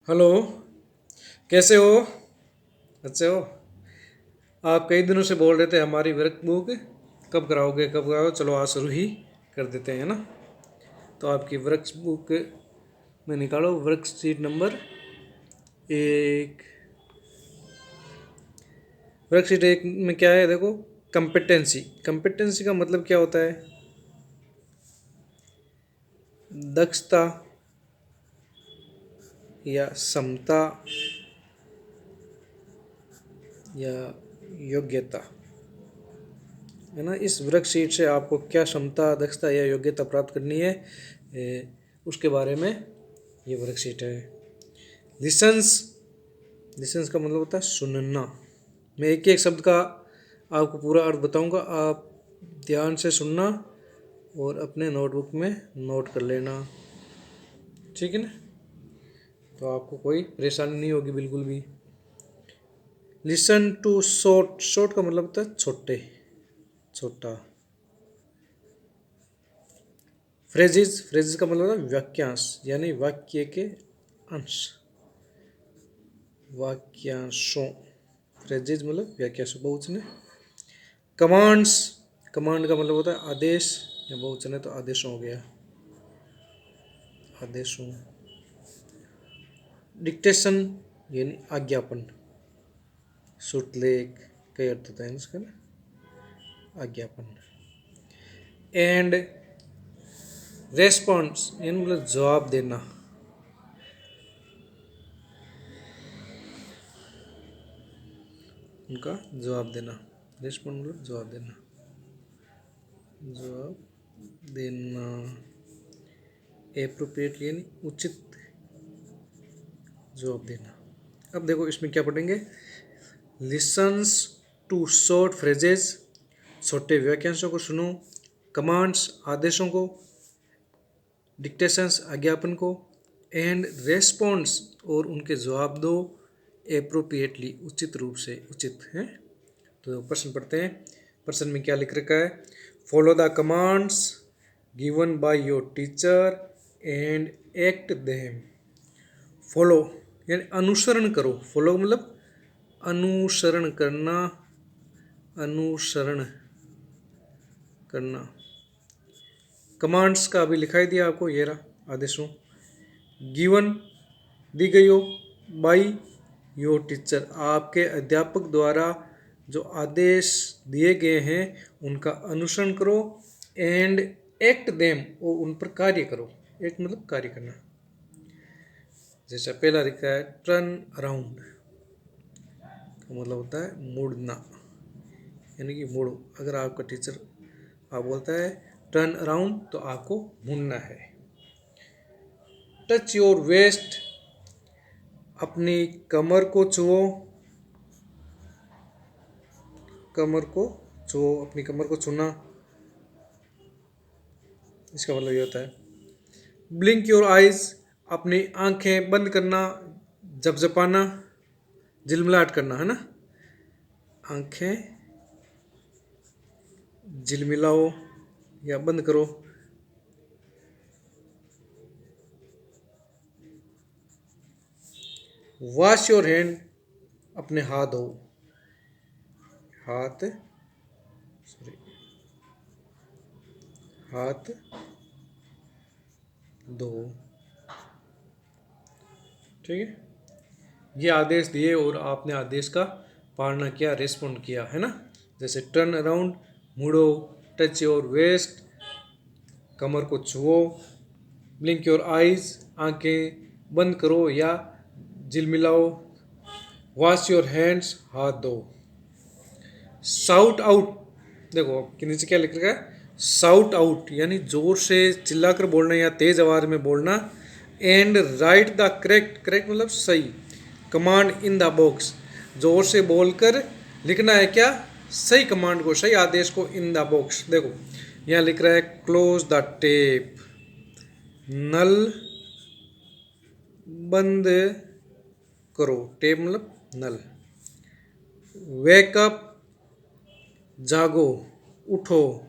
Hello. कैसे हो? अच्छे हो? आप कई दिनों से बोल रहे थे हमारी वर्क बुक कब कराओगे कब कराओगे, चलो आज शुरू ही कर देते हैं ना। तो आपकी वर्क बुक में निकालो वर्कशीट नंबर 1। वर्कशीट 1 में क्या है देखो, कंपिटेंसी। कंपिटेंसी का मतलब क्या होता है? दक्षता या क्षमता या योग्यता, है ना। इस वर्कशीट से आपको क्या क्षमता, दक्षता या योग्यता प्राप्त करनी है, उसके बारे में ये वर्कशीट है। लिसन्स। लिसन्स का मतलब होता है सुनना। मैं एक एक शब्द का आपको पूरा अर्थ बताऊंगा, आप ध्यान से सुनना और अपने नोटबुक में नोट कर लेना, ठीक है ना। तो आपको कोई परेशानी नहीं होगी बिल्कुल भी। Listen to short. शॉर्ट का मतलब होता है छोटे, छोटा। फ्रेजेस। फ्रेजेस का मतलब होता है वाक्यांश, यानी वाक्य के अंश, वाक्यांशों। फ्रेजेस मतलब वाक्यांश बहुवचन है। कमांड्स। कमांड का मतलब होता है आदेश, या बहुवचन है तो आदेशों हो गया, आदेशों। डिक्टेशन यानी आज्ञापन। श्रुतलेख, कई अर्थ होता है इसका ना, आज्ञापन। एंड रेस्पॉन्स यानी मतलब जवाब देना। उनका जवाब देना। रेस्पॉन्ड मतलब जवाब देना, जवाब देना। एप्रोप्रिएट यानी उचित जवाब देना। अब देखो इसमें क्या पढ़ेंगे। लिसन्स टू शॉर्ट फ्रेजेस, छोटे वाक्यांशों को सुनो। कमांड्स, आदेशों को। डिक्टेशंस, आज्ञापन को। एंड रेस्पॉन्स, और उनके जवाब दो। एप्रोप्रिएटली, उचित रूप से, उचित है। तो प्रश्न पढ़ते हैं। प्रश्न में क्या लिख रखा है? Follow the commands given by your teacher and act them. Follow यानी अनुसरण करो। फॉलो मतलब अनुसरण करना, अनुसरण करना। कमांड्स का अभी लिखाई दिया आपको, ये रहा आदेशों। गिवन दी गई हो, बाई योर टीचर आपके अध्यापक द्वारा जो आदेश दिए गए हैं उनका अनुसरण करो। एंड एक्ट देम, और उन पर कार्य करो। एक्ट मतलब कार्य करना। जैसा पहला लिखा है टर्न अराउंड, का मतलब होता है मुड़ना, यानी कि मुड़ो। अगर आपका टीचर आप बोलता है टर्न अराउंड तो आपको मुड़ना है। टच योर वेस्ट, अपनी कमर को छुओ। कमर को छुओ, अपनी कमर को छूना, इसका मतलब ये होता है। ब्लिंक योर आइज, अपनी आंखें बंद करना, झपझपाना, झिलमिलाहट करना, है ना। आंखें झिलमिलाओ या बंद करो। वॉश योर हैंड, अपने हाथ धो। हाथ, सॉरी, हाथ धो, ठीक है। ये आदेश दिए और आपने आदेश का पालना किया, रेस्पॉन्ड किया, है ना। जैसे टर्न अराउंड, मुड़ो। टच योर वेस्ट, कमर को छुओ। ब्लिंक योर आइज, आंखें बंद करो या झिलमिलाओ। वॉश योर हैंड्स, हाथ धो। साउट आउट, देखो कि नीचे क्या लिख रखा है। साउट आउट यानी जोर से चिल्लाकर बोलना या तेज आवाज में बोलना। And right the correct, correct मतलब सही, कमांड इन द बॉक्स, जोर से बोलकर लिखना है क्या, सही कमांड को, सही आदेश को इन द बॉक्स। देखो यहाँ लिख रहा है क्लोज द टेप, नल बंद करो। टेप मतलब नल। वेकअप, जागो, उठो।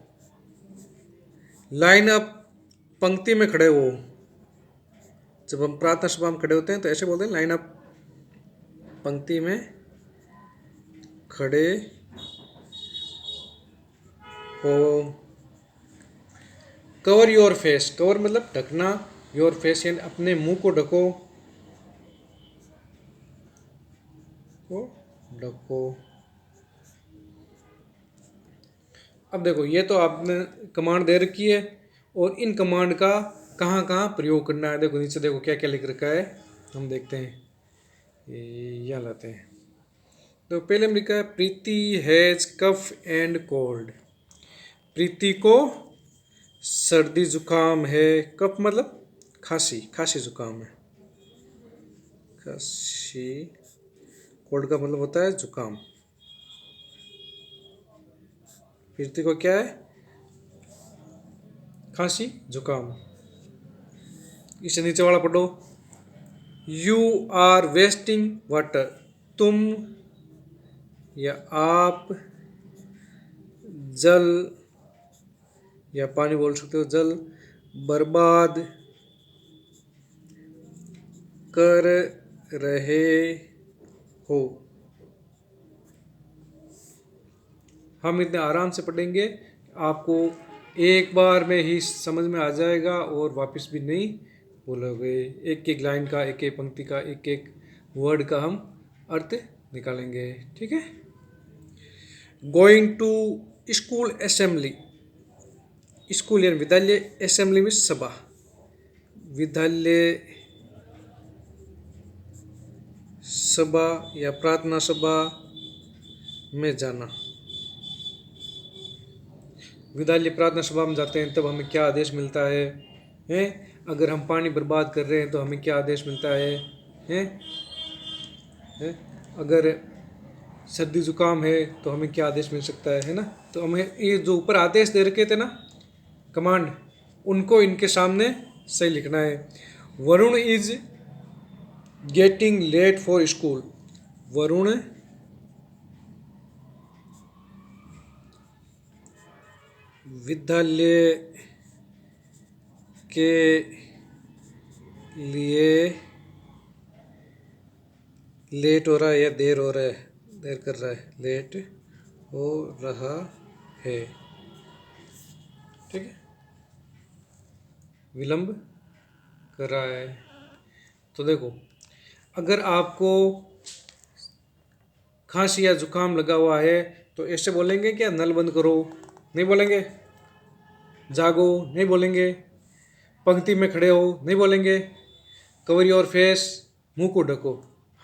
लाइन अप, पंक्ति में खड़े हो। जब हम प्रार्थना सभा में खड़े होते हैं तो ऐसे बोलते हैं, लाइन अप, पंक्ति में खड़े हो। कवर योर फेस, कवर मतलब ढकना, योर फेस यानी अपने मुंह को ढको, को ढको। अब देखो, ये तो आपने कमांड दे रखी है और इन कमांड का कहाँ कहाँ प्रयोग करना है। देखो नीचे देखो क्या क्या लिख रखा है, हम देखते हैं। यहाँ लाते हैं, तो पहले में लिखा है प्रीति हैज कफ एंड कोल्ड। प्रीति को सर्दी जुकाम है, कफ मतलब खांसी, खांसी जुकाम है, खांसी। कोल्ड का मतलब होता है जुकाम। प्रीति को क्या है, खांसी जुकाम। इससे नीचे वाला पढ़ो, यू आर वेस्टिंग वाटर, तुम या आप जल या पानी बोल सकते हो, जल बर्बाद कर रहे हो। हम इतने आराम से पढ़ेंगे, आपको एक बार में ही समझ में आ जाएगा और वापस भी नहीं बोलोगे। एक एक लाइन का, एक एक पंक्ति का, एक एक वर्ड का हम अर्थ निकालेंगे, ठीक है। Going to school assembly, school यानी विद्यालय, असेंबली में सभा, विद्यालय सभा या प्रार्थना सभा में जाना। विद्यालय प्रार्थना सभा में जाते हैं तब हमें क्या आदेश मिलता है, हैं? अगर हम पानी बर्बाद कर रहे हैं तो हमें क्या आदेश मिलता है, हैं? अगर सर्दी जुकाम है तो हमें क्या आदेश मिल सकता है ना। तो हमें ये जो ऊपर आदेश दे रखे थे ना, कमांड, उनको इनके सामने सही लिखना है। Varun is getting late for school, Varun विद्यालय के लिए लेट हो रहा है या देर हो रहा है, देर कर रहा है, लेट हो रहा है, ठीक है, विलंब कर रहा है। तो देखो, अगर आपको खांसी या जुकाम लगा हुआ है तो ऐसे बोलेंगे क्या, नल बंद करो, नहीं बोलेंगे। जागो, नहीं बोलेंगे। पंक्ति में खड़े हो, नहीं बोलेंगे। कवर योर फेस, मुंह को ढको,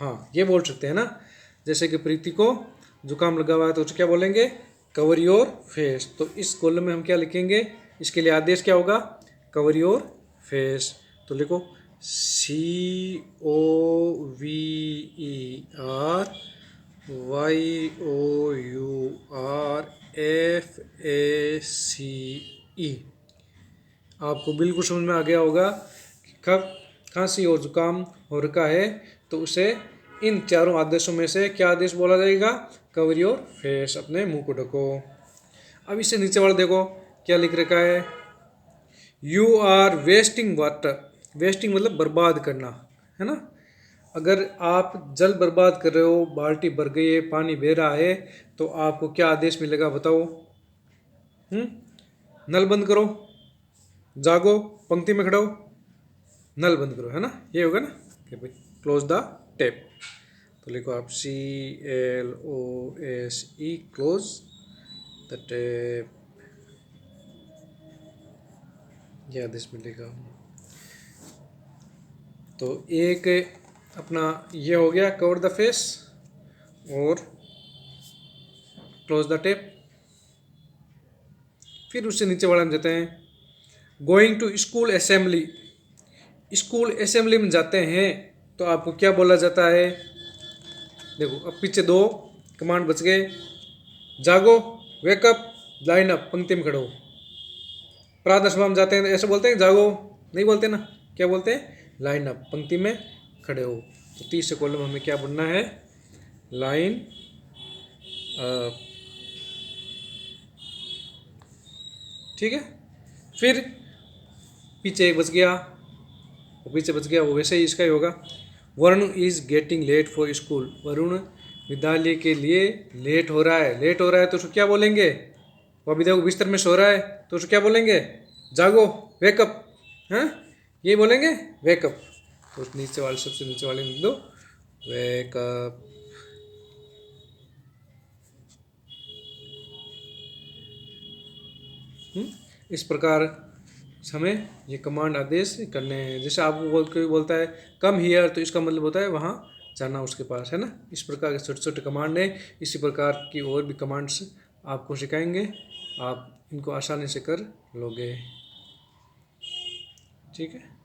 हाँ ये बोल सकते हैं ना। जैसे कि प्रीति को जुकाम लगा हुआ है तो उसे क्या बोलेंगे, कवर योर फेस। तो इस कॉलम में हम क्या लिखेंगे, इसके लिए आदेश क्या होगा, कवर योर फेस। तो लिखो COVERYOURFACE। आपको बिल्कुल समझ में आ गया होगा कि कब खांसी और जुकाम हो रखा है तो उसे इन चारों आदेशों में से क्या आदेश बोला जाएगा, कवर योर फेस, अपने मुंह को ढको। अब इससे नीचे वाला देखो क्या लिख रखा है, you are wasting water, wasting मतलब बर्बाद करना, है ना। अगर आप जल बर्बाद कर रहे हो, बाल्टी भर गई है, पानी बह रहा है, तो आपको क्या आदेश मिलेगा बताओ। नल बंद करो, जागो, पंक्ति में खड़ो, नल बंद करो, है ना, ये होगा ना कि भाई क्लोज द टैप। तो लिखो आप CLOSE, क्लोज द टैप, ये आदेश मिलेगा। तो एक अपना ये हो गया कवर द फेस और क्लोज द टैप। फिर उससे नीचे वाला हम जाते हैं, going to school assembly. School assembly में जाते हैं तो आपको क्या बोला जाता है, देखो अब पीछे दो कमांड बच गए, जागो, वेकअप, लाइन अप, पंक्ति में खड़ो। प्रार्थना सभा में जाते हैं तो ऐसे बोलते हैं जागो, नहीं बोलते ना, क्या बोलते हैं, लाइन अप, पंक्ति में खड़े हो। तो तीसरे कॉलम में हमें क्या बनना है, लाइन अप, ठीक है। फिर पीछे एक बच गया, वो पीछे बच गया, वो वैसे ही इसका ही होगा। Varun is getting late for school, Varun विद्यालय के लिए लेट हो रहा है। लेट हो रहा है तो उसको क्या बोलेंगे? वो अभी देखो बिस्तर में सो रहा है तो उसको क्या बोलेंगे? जागो, वेकअप, हाँ ये बोलेंगे वेकअप। तो नीचे वाले, सबसे नीचे वाले लिख दो वेकअप। इस प्रकार हमें ये कमांड आदेश करने हैं। जैसे आपको कोई बोलता है कम हियर, तो इसका मतलब होता है वहाँ जाना उसके पास, है ना। इस प्रकार के छोटे छोटे कमांड हैं। इसी प्रकार की और भी कमांड्स आपको सिखाएंगे, आप इनको आसानी से कर लोगे। ठीक है।